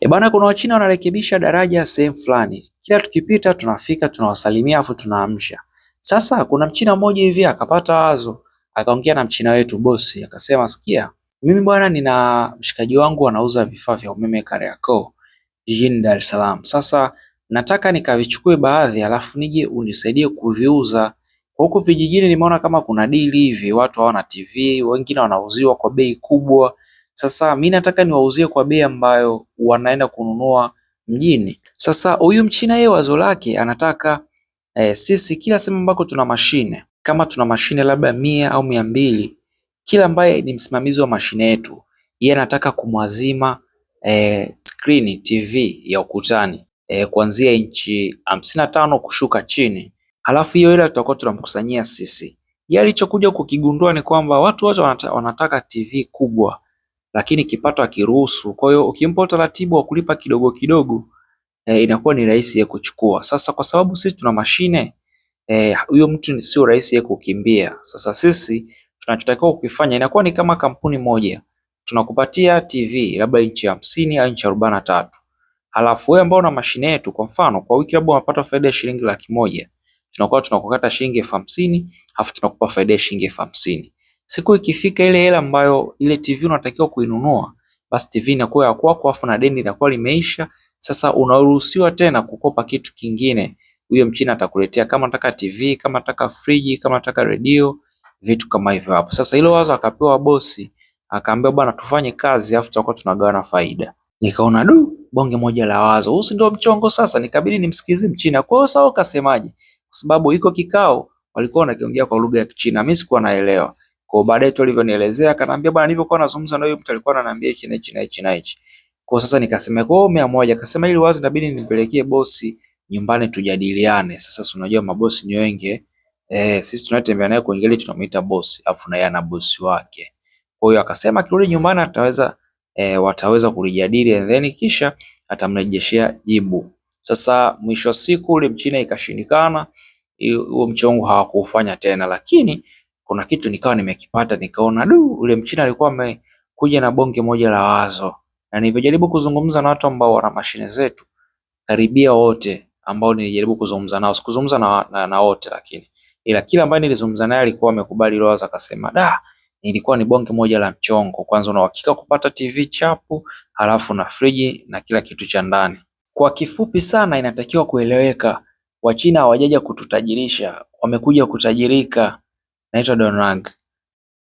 Bana, kuna Wachina wanarekebisha daraja sehemu fulani. Kila tukipita tunafika tunawasalimia afu tunaamsha. Sasa kuna Mchina mmoja hivi akapata wazo, akaongea na Mchina wetu bosi, akasema sikia, mimi bwana nina mshikaji wangu anauza vifaa vya umeme Kariakoo jijini Dar es Salaam. Sasa nataka nikavichukue baadhi alafu nije unisaidie kuviuza. Huku vijijini nimeona kama kuna dili hivi, watu hawana TV, wengine wanauziwa kwa bei kubwa. Sasa mimi nataka niwauzie kwa bei ambayo wanaenda kununua mjini. Sasa huyu Mchina yeye wazo lake anataka sisi kila sehemu ambako tuna mashine, kama tuna mashine labda 100 au 200, kila ambaye ni msimamizi wa mashine yetu yeye anataka kumwazima screen TV ya ukutani kuanzia inchi 55 kushuka chini. Halafu hiyo ile tutakuwa tunamkusanyia sisi. Yeye alichokuja kukigundua ni kwamba watu wote wanataka TV kubwa, lakini kipato hakiruhusu. Kwa hiyo ukimpa utaratibu wa kulipa kidogo kidogo inakuwa ni rahisi ya kuchukua. Sasa kwa sababu sisi tuna mashine huyo mtu sio rahisi ya kukimbia. Sasa sisi tunachotakiwa kukifanya inakuwa ni kama kampuni moja, tunakupatia TV labda inchi 50 au inchi 43. Halafu wewe ambao una mashine yetu, kwa mfano kwa wiki labda unapata faida ya shilingi 100,000, tunakuwa tunakukata shilingi 50,000 alafu tunakupa faida ya shilingi 50,000. Siku ikifika ile hela ambayo ile TV unatakiwa kuinunua, basi TV inakuwa ya kwako afu na deni linakuwa limeisha. Sasa unaruhusiwa tena kukopa kitu kingine. Huyo Mchina atakuletea kama nataka TV, kama nataka friji, kama nataka redio, vitu kama hivyo hapo. Sasa hilo wazo akapewa bosi, akaambia bwana tufanye kazi afu tutakuwa tunagawana faida. Nikaona bonge moja la wazo. Huyu ndio mchongo sasa, nikabidi nimsikize Mchina. Kwa hiyo sawa kasemaje? Kwa sababu iko kikao walikuwa wanakiongea kwa lugha ya Kichina, mimi sikuwa naelewa. Kwa baadaye tu alivyonielezea akaniambia bwana nilipokuwa nazungumza na huyo mtu alikuwa ananiambia hichi na hichi na hichi na hichi. Kwa sasa nikasema kwa 100, akasema ili wazo inabidi nimpelekee bosi nyumbani tujadiliane. Sasa si unajua mabosi ni wengi sisi tunatembea naye kwa Ingeli tunamuita bosi, afu na yeye ana bosi wake. Kwa hiyo akasema kirudi nyumbani wataweza kulijadili and then kisha atamrejeshea jibu. Sasa mwisho wa siku ule Mchina ikashindikana, huo mchongo hawakufanya tena, lakini kuna kitu nikawa nimekipata, nikaona ule Mchina alikuwa amekuja na bonge moja la wazo. Na nilivyojaribu kuzungumza na watu ambao wana mashine zetu karibia wote ambao nilijaribu kuzungumza nao, sikuzungumza na wote, lakini ila kila ambaye nilizungumza naye alikuwa amekubali hilo wazo, akasema nilikuwa ni bonge moja la mchongo. Kwanza una uhakika kupata TV chapu, halafu na friji na kila kitu cha ndani. Kwa kifupi sana inatakiwa kueleweka, Wachina hawajaja kututajirisha, wamekuja kutajirika. Naitwa Don Rank.